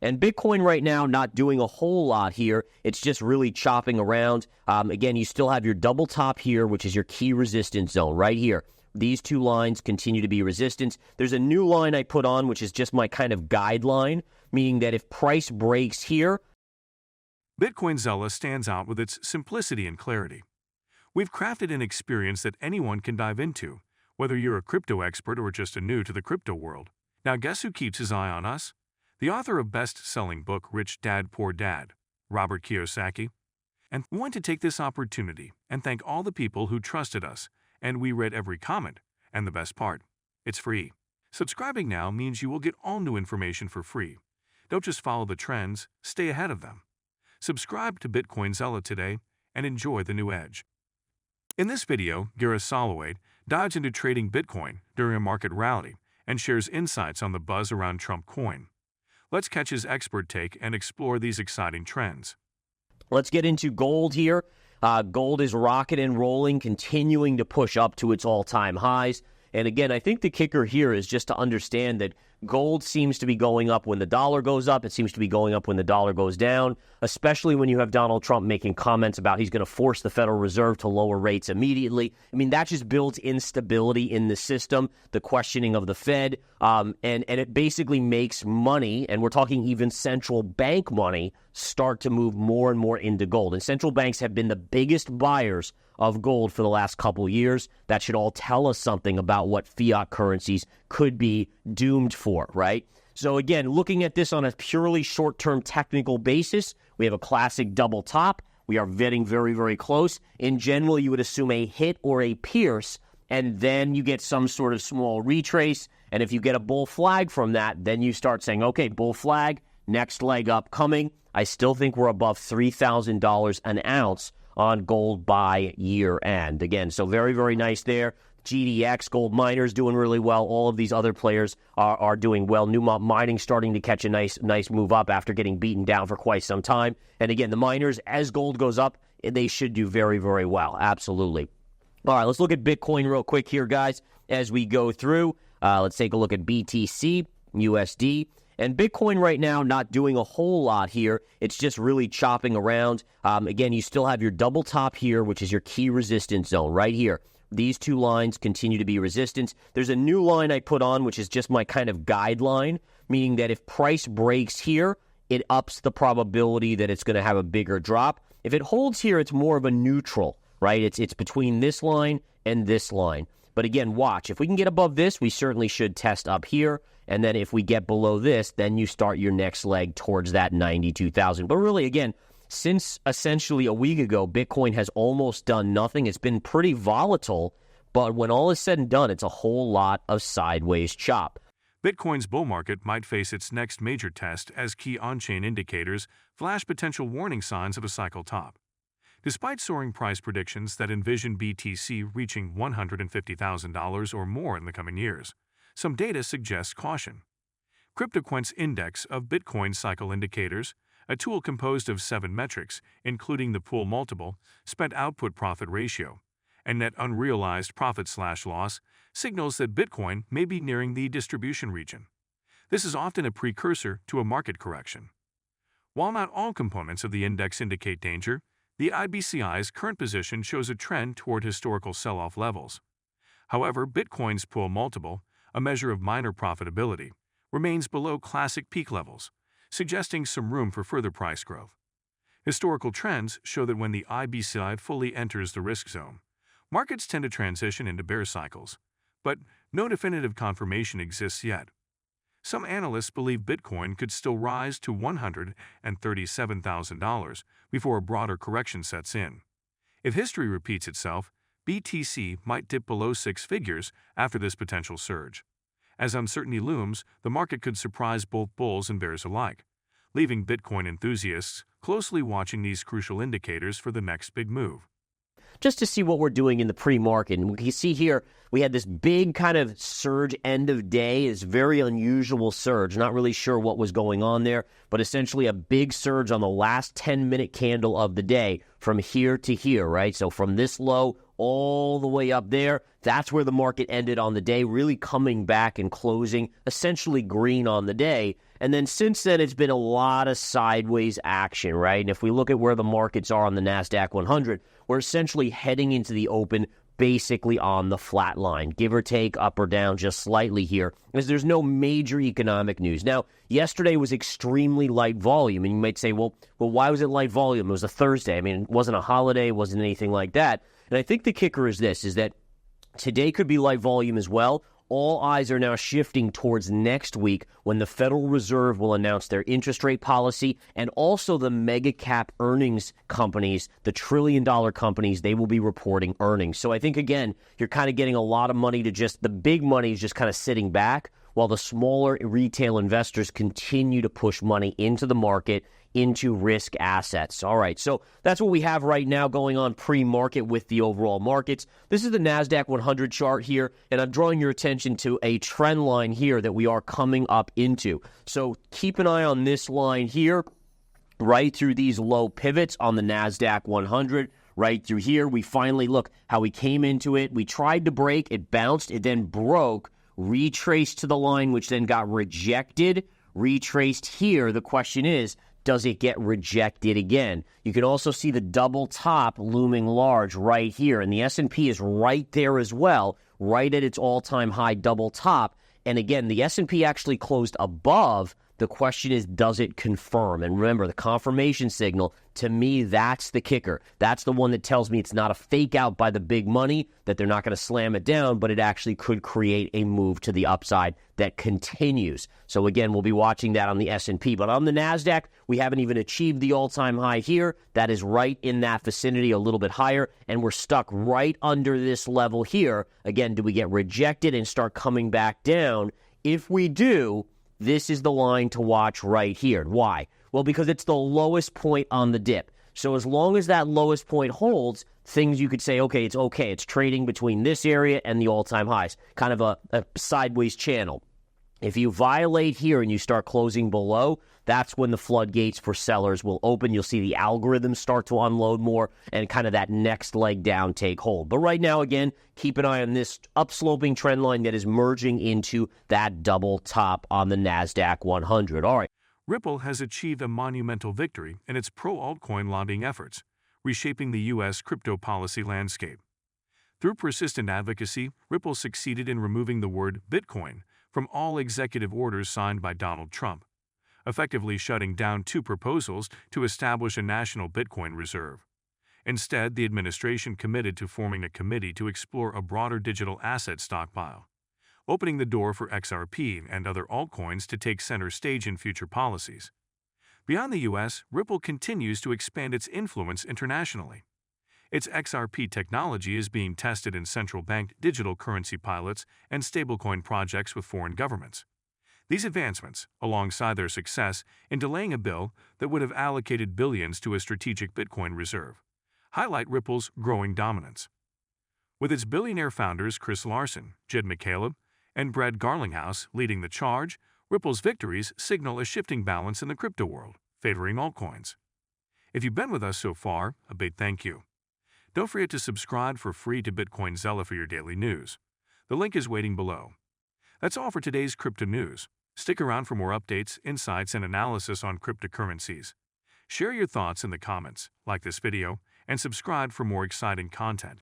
And Bitcoin right now not doing a whole lot here. It's just really chopping around. Again, you still have your double top here, which is your key resistance zone right here. These two lines continue to be resistance. There's a new line I put on, which is just my kind of guideline, meaning that if price breaks here. Bitcoin Zella stands out with its simplicity and clarity. We've crafted an experience that anyone can dive into, whether you're a crypto expert or just a new to the crypto world. Now guess who keeps his eye on us? The author of best-selling book Rich Dad Poor Dad, Robert Kiyosaki. And we want to take this opportunity and thank all the people who trusted us, and we read every comment. And the best part, it's free. Subscribing now means you will get all new information for free. Don't just follow the trends, stay ahead of them. Subscribe to Bitcoin Zella today and enjoy the new edge. In this video, Gareth Soloway dives into trading Bitcoin during a market rally and shares insights on the buzz around Trump coin. Let's catch his expert take and explore these exciting trends. Let's get into gold here. Gold is rocking and rolling, continuing to push up to its all-time highs. And again, I think the kicker here is just to understand that gold seems to be going up when the dollar goes up. It seems to be going up when the dollar goes down, especially when you have Donald Trump making comments about he's going to force the Federal Reserve to lower rates immediately. I mean, that just builds instability in the system, the questioning of the Fed, and it basically makes money, and we're talking even central bank money, start to move more and more into gold. And central banks have been the biggest buyers of gold for the last couple years. That should all tell us something about what fiat currencies could be doomed for, right? So again, looking at this on a purely short-term technical basis, we have a classic double top. We are getting very, very close. In general, you would assume a hit or a pierce, and then you get some sort of small retrace. And if you get a bull flag from that, then you start saying, okay, bull flag, next leg up coming. I still think we're above $3,000 an ounce on gold by year end. Again, so very, very nice there. GDX, gold miners doing really well. All of these other players are doing well. Newmont Mining starting to catch a nice move up after getting beaten down for quite some time. And again, the miners, as gold goes up, they should do very, very well. Absolutely. All right, let's look at Bitcoin real quick here, guys, as we go through. Let's take a look at BTC, USD. And Bitcoin right now not doing a whole lot here. It's just really chopping around. Again, you still have your double top here, which is your key resistance zone right here. These two lines continue to be resistance. There's a new line I put on, which is just my kind of guideline, meaning that if price breaks here, it ups the probability that it's going to have a bigger drop. If it holds here, it's more of a neutral, right? It's between this line and this line. But again, watch. If we can get above this, we certainly should test up here. And then if we get below this, then you start your next leg towards that 92,000. But really, again, since essentially a week ago, Bitcoin has almost done nothing. It's been pretty volatile. But when all is said and done, it's a whole lot of sideways chop. Bitcoin's bull market might face its next major test as key on-chain indicators flash potential warning signs of a cycle top. Despite soaring price predictions that envision BTC reaching $150,000 or more in the coming years, some data suggests caution. CryptoQuant's index of Bitcoin cycle indicators, a tool composed of 7 metrics, including the pool multiple, spent output profit ratio, and net unrealized profit/loss, signals that Bitcoin may be nearing the distribution region. This is often a precursor to a market correction. While not all components of the index indicate danger, the IBCI's current position shows a trend toward historical sell-off levels. However, Bitcoin's pool multiple, a measure of miner profitability, remains below classic peak levels, suggesting some room for further price growth. Historical trends show that when the IBCI fully enters the risk zone, markets tend to transition into bear cycles, but no definitive confirmation exists yet. Some analysts believe Bitcoin could still rise to $137,000 before a broader correction sets in. If history repeats itself, BTC might dip below 6 figures after this potential surge. As uncertainty looms, the market could surprise both bulls and bears alike, leaving Bitcoin enthusiasts closely watching these crucial indicators for the next big move. Just to see what we're doing in the pre-market. And we can see here, we had this big kind of surge end of day, this very unusual surge. Not really sure what was going on there, but essentially a big surge on the last 10-minute candle of the day from here to here, right? So from this low all the way up there, that's where the market ended on the day, really coming back and closing essentially green on the day. And then since then, it's been a lot of sideways action, right? And if we look at where the markets are on the NASDAQ 100, we're essentially heading into the open basically on the flat line, give or take up or down just slightly here, as there's no major economic news. Now, yesterday was extremely light volume, and you might say, well, why was it light volume? It was a Thursday. I mean, it wasn't a holiday, it wasn't anything like that. And I think the kicker is this, is that today could be light volume as well. All eyes are now shifting towards next week when the Federal Reserve will announce their interest rate policy, and also the mega cap earnings companies, the trillion-dollar companies, they will be reporting earnings. So I think, again, you're kind of getting a lot of money to just, the big money is just kind of sitting back, while the smaller retail investors continue to push money into the market, into risk assets. All right, so that's what we have right now going on pre-market with the overall markets. This is the NASDAQ 100 chart here, and I'm drawing your attention to a trend line here that we are coming up into. So keep an eye on this line here, right through these low pivots on the NASDAQ 100. Right through here, we finally, look how we came into it. We tried to break, it bounced, it then broke, retraced to the line, which then got rejected, retraced here. The question is, does it get rejected again? You can also see the double top looming large right here, and the S&P is right there as well, right at its all-time high double top. And again, the S&P actually closed above. The question is, does it confirm? And remember, the confirmation signal, to me, that's the kicker. That's the one that tells me it's not a fake out by the big money, that they're not going to slam it down, but it actually could create a move to the upside that continues. So again, we'll be watching that on the S&P. But on the NASDAQ, we haven't even achieved the all-time high here. That is right in that vicinity, a little bit higher, and we're stuck right under this level here. Again, do we get rejected and start coming back down? If we do, this is the line to watch right here. Why? Well, because it's the lowest point on the dip. So as long as that lowest point holds, things you could say, okay. It's trading between this area and the all-time highs, kind of a sideways channel. If you violate here and you start closing below, that's when the floodgates for sellers will open. You'll see the algorithms start to unload more and kind of that next leg down take hold. But right now, again, keep an eye on this upsloping trend line that is merging into that double top on the NASDAQ 100. All right. Ripple has achieved a monumental victory in its pro-altcoin lobbying efforts, reshaping the U.S. crypto policy landscape. Through persistent advocacy, Ripple succeeded in removing the word Bitcoin from all executive orders signed by Donald Trump, effectively shutting down two proposals to establish a national Bitcoin reserve. Instead, the administration committed to forming a committee to explore a broader digital asset stockpile, opening the door for XRP and other altcoins to take center stage in future policies. Beyond the U.S., Ripple continues to expand its influence internationally. Its XRP technology is being tested in central bank digital currency pilots and stablecoin projects with foreign governments. These advancements, alongside their success in delaying a bill that would have allocated billions to a strategic Bitcoin reserve, highlight Ripple's growing dominance. With its billionaire founders Chris Larsen, Jed McCaleb, and Brad Garlinghouse leading the charge, Ripple's victories signal a shifting balance in the crypto world, favoring altcoins. If you've been with us so far, a big thank you. Don't forget to subscribe for free to Bitcoin Zella for your daily news. The link is waiting below. That's all for today's crypto news. Stick around for more updates, insights, and analysis on cryptocurrencies. Share your thoughts in the comments, like this video, and subscribe for more exciting content.